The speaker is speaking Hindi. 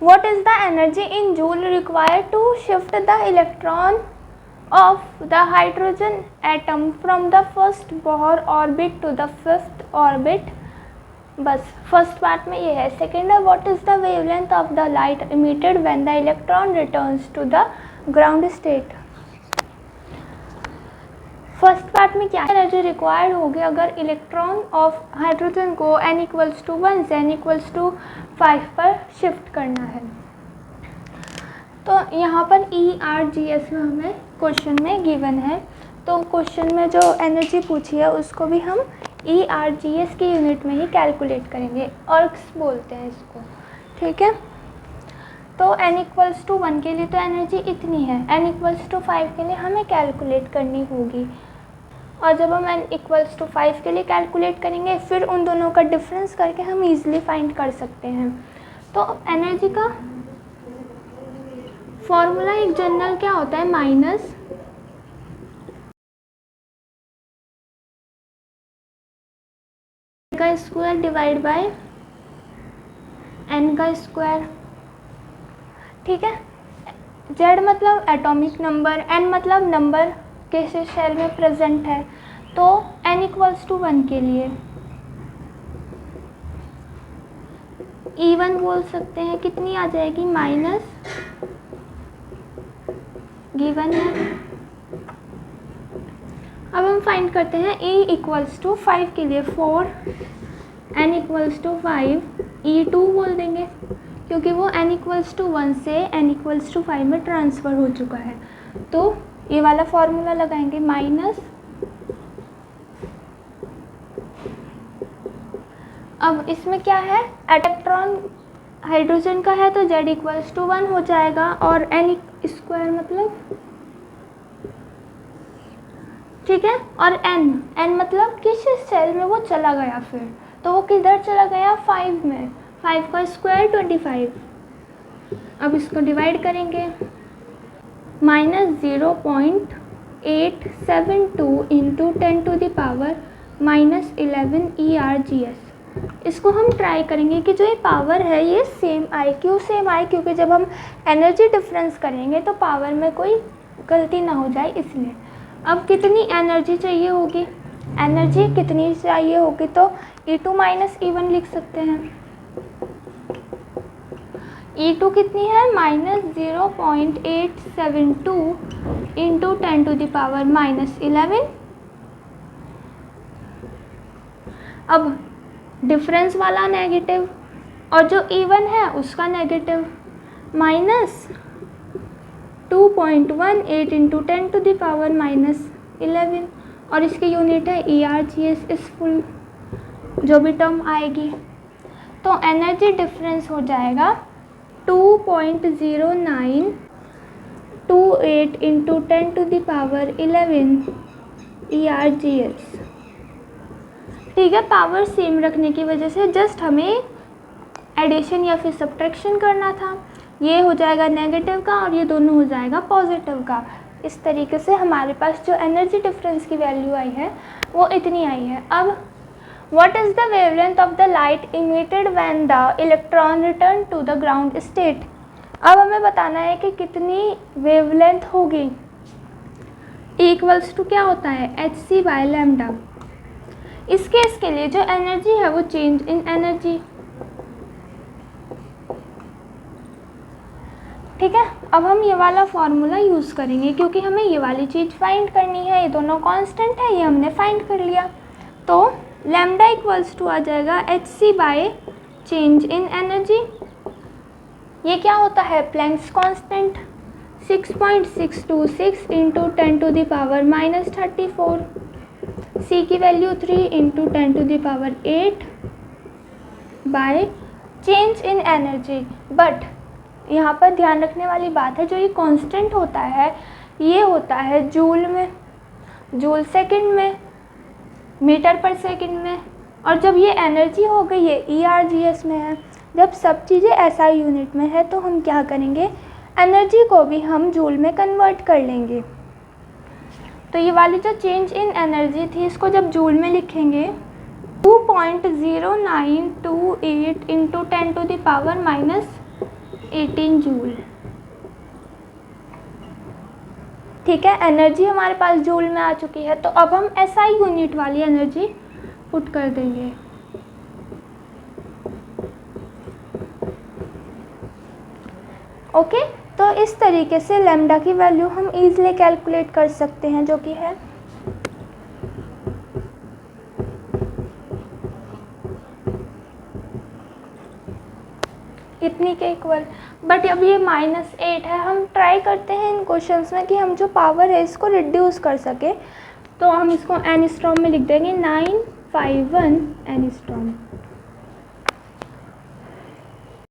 what is the energy in joule required to shift the electron of the hydrogen atom from the first Bohr orbit to the fifth orbit. बस फर्स्ट पार्ट में ये है. सेकेंड है what is the wavelength of the light emitted when the electron returns to the ground state. First part में क्या एनर्जी रिक्वायर्ड होगी अगर इलेक्ट्रॉन ऑफ हाइड्रोजन को n=1 से n=5 पर शिफ्ट करना है. तो यहाँ पर ERGS में हमें क्वेश्चन में गिवन है. तो क्वेश्चन में जो एनर्जी पूछी है उसको भी हम ERGS की यूनिट में ही कैलकुलेट करेंगे. अर्क्स बोलते हैं इसको. ठीक है. तो n=1 के लिए तो एनर्जी इतनी है, n=5 के लिए हमें कैलकुलेट करनी होगी. और जब हम n=5 के लिए कैलकुलेट करेंगे फिर उन दोनों का डिफरेंस करके हम इजीली फाइंड कर सकते हैं. तो एनर्जी का फॉर्मूला एक जनरल क्या होता है, माइनस का स्क्वायर डिवाइड बाय n का स्क्वायर. ठीक है. z मतलब एटॉमिक नंबर, n मतलब नंबर किस शेल में प्रेजेंट है. तो n=1 के लिए E1 बोल सकते हैं. कितनी आ जाएगी, माइनस गिवन है. अब हम फाइंड करते हैं E=5 के लिए. फॉर n=5 E2 बोल देंगे क्योंकि वो n=1 से n=5 में ट्रांसफ़र हो चुका है. तो ये वाला फॉर्मूला लगाएंगे, माइनस. अब इसमें क्या है, इलेक्ट्रॉन हाइड्रोजन का है तो z=1 हो जाएगा और n स्क्वायर मतलब, ठीक है. और n मतलब किस सेल में वो चला गया. फिर तो वो किधर चला गया, 5 में. 5 का स्क्वायर 25. अब इसको डिवाइड करेंगे, -0.872 इंटू 10⁻⁻11 ERGS. इसको हम ट्राई करेंगे कि जो ये पावर है ये सेम आए. क्यों सेम आए, क्योंकि जब हम एनर्जी डिफरेंस करेंगे तो पावर में कोई गलती ना हो जाए इसलिए. अब कितनी एनर्जी चाहिए होगी, एनर्जी कितनी चाहिए होगी, तो E2 - E1 लिख सकते हैं. E2 कितनी है, -0.872 इंटू 10⁻⁻11. अब डिफरेंस वाला नेगेटिव और जो E1 है उसका नेगेटिव, -2.18 इंटू 10⁻⁻11 और इसकी यूनिट है ERGS इस फुल जो भी टर्म आएगी. तो एनर्जी डिफरेंस हो जाएगा 2.0928 इंटू 10⁻11 ERGS. ठीक है. पावर सेम रखने की वजह से जस्ट हमें एडिशन या फिर सब्ट्रैक्शन करना था. ये हो जाएगा नेगेटिव का और ये दोनों हो जाएगा पॉजिटिव का. इस तरीके से हमारे पास जो एनर्जी डिफरेंस की वैल्यू आई है वो इतनी आई है. अब what is the wavelength of the light emitted when the electron return to the ground state. अब हमें बताना है कि कितनी वेवलेंथ होगी. E= क्या होता है, hc/λ. इस केस के लिए जो एनर्जी है वो चेंज इन एनर्जी. ठीक है. अब हम ये वाला फॉर्मूला यूज़ करेंगे क्योंकि हमें ये वाली चीज़ फाइंड करनी है. ये दोनों कांस्टेंट है, ये हमने फाइंड कर लिया. तो λ आ जाएगा hc चेंज इन एनर्जी. ये क्या होता है, प्लैंक्स कांस्टेंट. 6.626 इंटू 10⁻⁻34. C की value 3 into 10⁸ by change in energy. But यहाँ पर ध्यान रखने वाली बात है, जो ये कांस्टेंट होता है ये होता है जूल में, जूल सेकंड में, मीटर पर सेकंड में. और जब ये एनर्जी हो गई ये ERGS में है. जब सब चीज़ें SI यूनिट में है तो हम क्या करेंगे, एनर्जी को भी हम जूल में कन्वर्ट कर लेंगे. तो ये वाली जो चेंज इन एनर्जी थी इसको जब जूल में लिखेंगे 2.0928 इंटू 10⁻⁻11 18 जूल। ठीक है, एनर्जी हमारे पास जूल में आ चुकी है। तो अब हम SI यूनिट वाली एनर्जी पुट कर देंगे। ओके, तो इस तरीके से लैम्डा की वैल्यू हम इजीली कैलकुलेट कर सकते हैं, जो कि है इतनी के इक्वल। बट अब ये -8 है, हम ट्राई करते हैं इन क्वेश्चंस में कि हम जो पावर है इसको रिड्यूस कर सके। तो हम इसको एनस्ट्रॉम में लिख देंगे, 951 एनस्ट्रॉम।